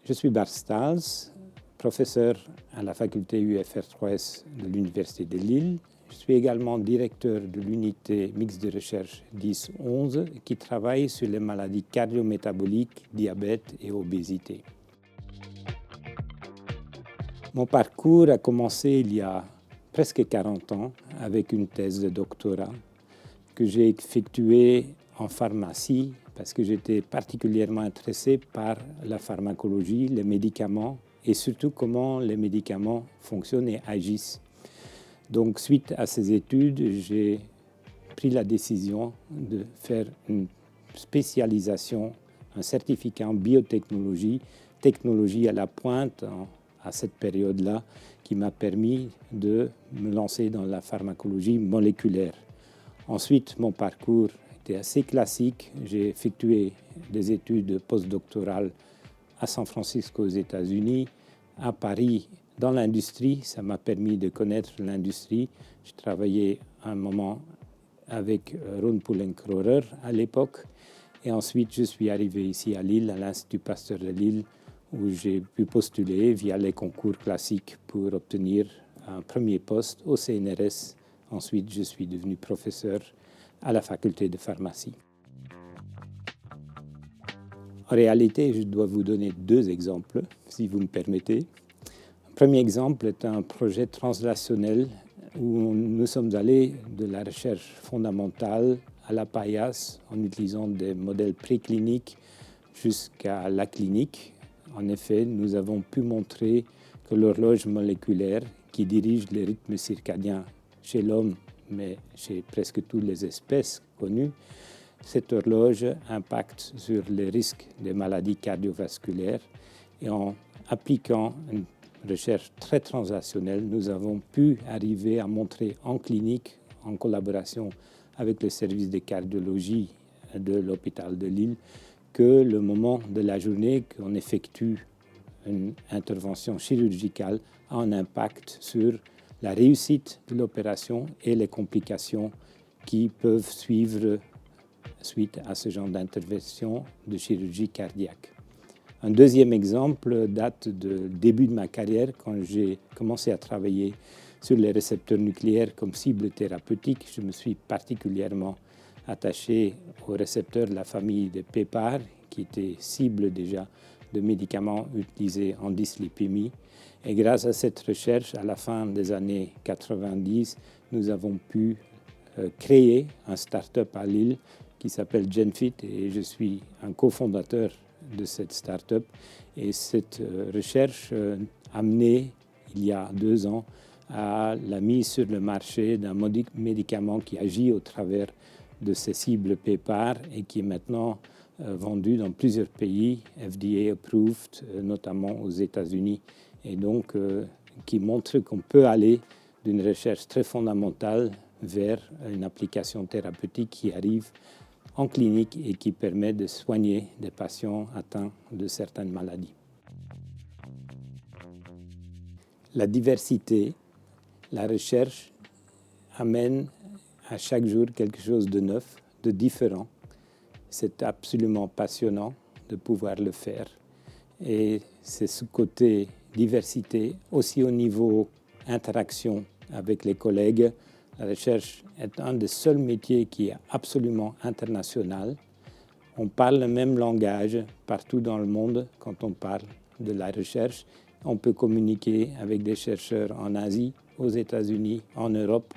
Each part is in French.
Je suis Bart Staals, professeur à la faculté UFR3S de l'Université de Lille. Je suis également directeur de l'unité mixte de recherche 10-11 qui travaille sur les maladies cardio-métaboliques, diabète et obésité. Mon parcours a commencé il y a presque 40 ans avec une thèse de doctorat que j'ai effectuée en pharmacie parce que j'étais particulièrement intéressé par la pharmacologie, les médicaments et surtout comment les médicaments fonctionnent et agissent. Donc, suite à ces études, j'ai pris la décision de faire une spécialisation, un certificat en biotechnologie, technologie à la pointe à cette période-là, qui m'a permis de me lancer dans la pharmacologie moléculaire. Ensuite, mon parcours était assez classique. J'ai effectué des études postdoctorales à San Francisco aux États-Unis, à Paris dans l'industrie. Ça m'a permis de connaître l'industrie. Je travaillais un moment avec Ron Pullenkrorer à l'époque. Et ensuite, je suis arrivé ici à Lille, à l'Institut Pasteur de Lille, où j'ai pu postuler via les concours classiques pour obtenir un premier poste au CNRS. Ensuite, je suis devenu professeur à la faculté de pharmacie. En réalité, je dois vous donner deux exemples, si vous me permettez. Le premier exemple est un projet translationnel où nous sommes allés de la recherche fondamentale à la paillasse en utilisant des modèles précliniques jusqu'à la clinique. En effet, nous avons pu montrer que l'horloge moléculaire qui dirige les rythmes circadiens chez l'homme, mais chez presque toutes les espèces connues, cette horloge impacte sur les risques des maladies cardiovasculaires. Et en appliquant une recherche très translationnelle, nous avons pu arriver à montrer en clinique, en collaboration avec le service de cardiologie de l'hôpital de Lille, que le moment de la journée qu'on effectue une intervention chirurgicale a un impact sur la réussite de l'opération et les complications qui peuvent suivre suite à ce genre d'intervention de chirurgie cardiaque. Un deuxième exemple date du début de ma carrière quand j'ai commencé à travailler sur les récepteurs nucléaires comme cible thérapeutique. Je me suis particulièrement attaché aux récepteurs de la famille des PPAR qui étaient cibles déjà de médicaments utilisés en dyslipémie. Et grâce à cette recherche, à la fin des années 90, nous avons pu créer un start-up à Lille qui s'appelle GenFit et je suis un cofondateur de cette start-up. Et cette recherche a mené, il y a 2 ans, à la mise sur le marché d'un médicament qui agit au travers de ces cibles PPAR et qui est maintenant vendu dans plusieurs pays, FDA approved, notamment aux États-Unis, et donc qui montre qu'on peut aller d'une recherche très fondamentale vers une application thérapeutique qui arrive en clinique et qui permet de soigner des patients atteints de certaines maladies. La diversité, la recherche amène à chaque jour quelque chose de neuf, de différent. C'est absolument passionnant de pouvoir le faire. Et c'est ce côté diversité, aussi au niveau interaction avec les collègues. La recherche est un des seuls métiers qui est absolument international. On parle le même langage partout dans le monde quand on parle de la recherche. On peut communiquer avec des chercheurs en Asie, aux États-Unis, en Europe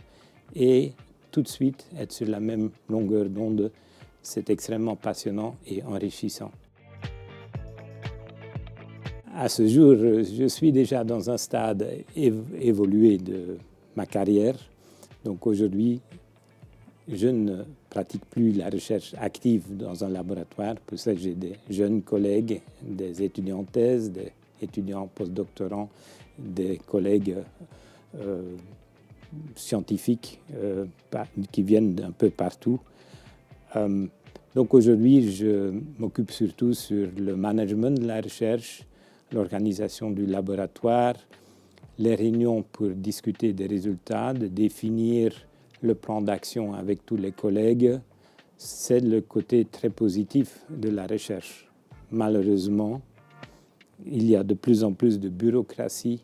et tout de suite être sur la même longueur d'onde. C'est extrêmement passionnant et enrichissant. À ce jour, je suis déjà dans un stade évolué de ma carrière. Donc aujourd'hui, je ne pratique plus la recherche active dans un laboratoire. Pour ça, j'ai des jeunes collègues, des étudiants en thèse, des étudiants postdoctorants, des collègues scientifiques qui viennent d'un peu partout. Donc aujourd'hui, je m'occupe surtout sur le management de la recherche, l'organisation du laboratoire, les réunions pour discuter des résultats, de définir le plan d'action avec tous les collègues. C'est le côté très positif de la recherche. Malheureusement, il y a de plus en plus de bureaucratie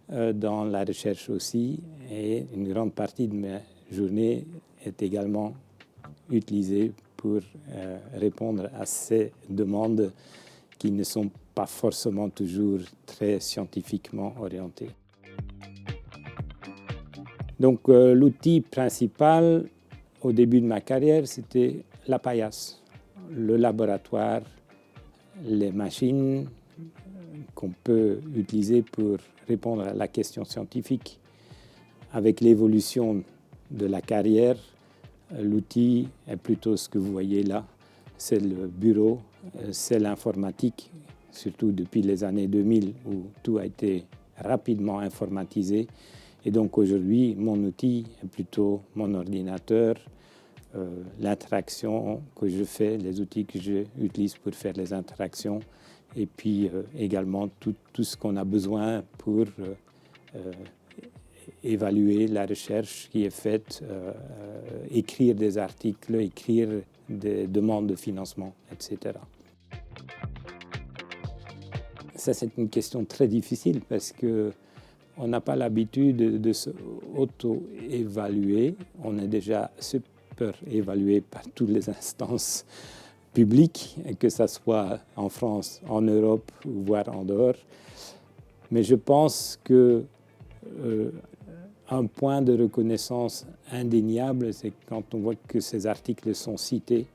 dans la recherche aussi, et une grande partie de mes journées est également utilisée pour répondre à ces demandes qui ne sont pas forcément toujours très scientifiquement orientées. Donc l'outil principal au début de ma carrière, c'était la paillasse, le laboratoire, les machines qu'on peut utiliser pour répondre à la question scientifique. Avec l'évolution de la carrière, l'outil est plutôt ce que vous voyez là, c'est le bureau, c'est l'informatique, surtout depuis les années 2000 où tout a été rapidement informatisé. Et donc aujourd'hui, mon outil est plutôt mon ordinateur, l'interaction que je fais, les outils que j'utilise pour faire les interactions, et puis également tout ce qu'on a besoin pour évaluer la recherche qui est faite, écrire des articles, écrire des demandes de financement, etc. Ça, c'est une question très difficile parce qu'on n'a pas l'habitude de se auto-évaluer. On est déjà super évalué par toutes les instances publiques, que ce soit en France, en Europe, voire en dehors. Mais je pense que un point de reconnaissance indéniable, c'est quand on voit que ces articles sont cités.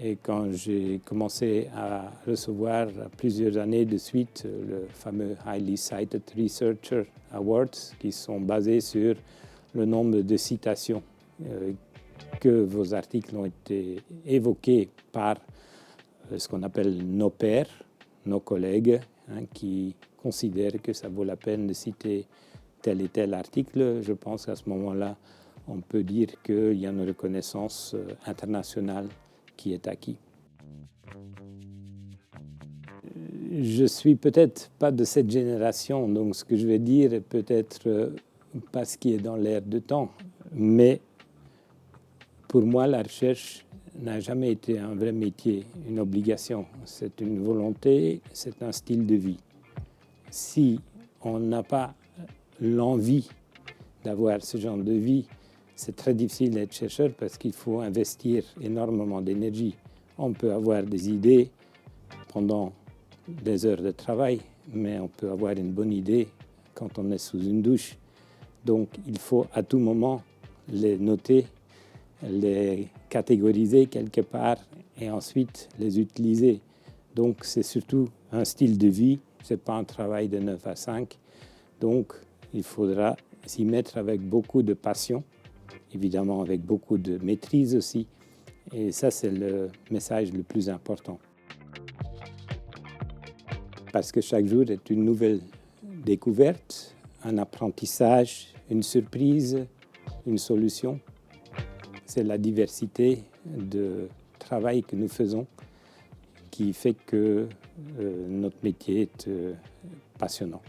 Et quand j'ai commencé à recevoir plusieurs années de suite le fameux Highly Cited Researcher Awards, qui sont basés sur le nombre de citations que vos articles ont été évoqués par ce qu'on appelle nos pairs, nos collègues, qui considèrent que ça vaut la peine de citer tel et tel article. Je pense qu'à ce moment-là, on peut dire qu'il y a une reconnaissance internationale qui est acquise. Je suis peut-être pas de cette génération, donc ce que je vais dire est peut-être pas ce qui est dans l'air de temps, mais pour moi, la recherche n'a jamais été un vrai métier, une obligation. C'est une volonté, c'est un style de vie. Si on n'a pas l'envie d'avoir ce genre de vie, c'est très difficile d'être chercheur parce qu'il faut investir énormément d'énergie. On peut avoir des idées pendant des heures de travail, mais on peut avoir une bonne idée quand on est sous une douche. Donc il faut à tout moment les noter, les catégoriser quelque part et ensuite les utiliser. Donc c'est surtout un style de vie, ce n'est pas un travail de 9 à 5. Donc il faudra s'y mettre avec beaucoup de passion, évidemment avec beaucoup de maîtrise aussi. Et ça, c'est le message le plus important. Parce que chaque jour est une nouvelle découverte, un apprentissage, une surprise, une solution. C'est la diversité de travail que nous faisons qui fait que notre métier est passionnant.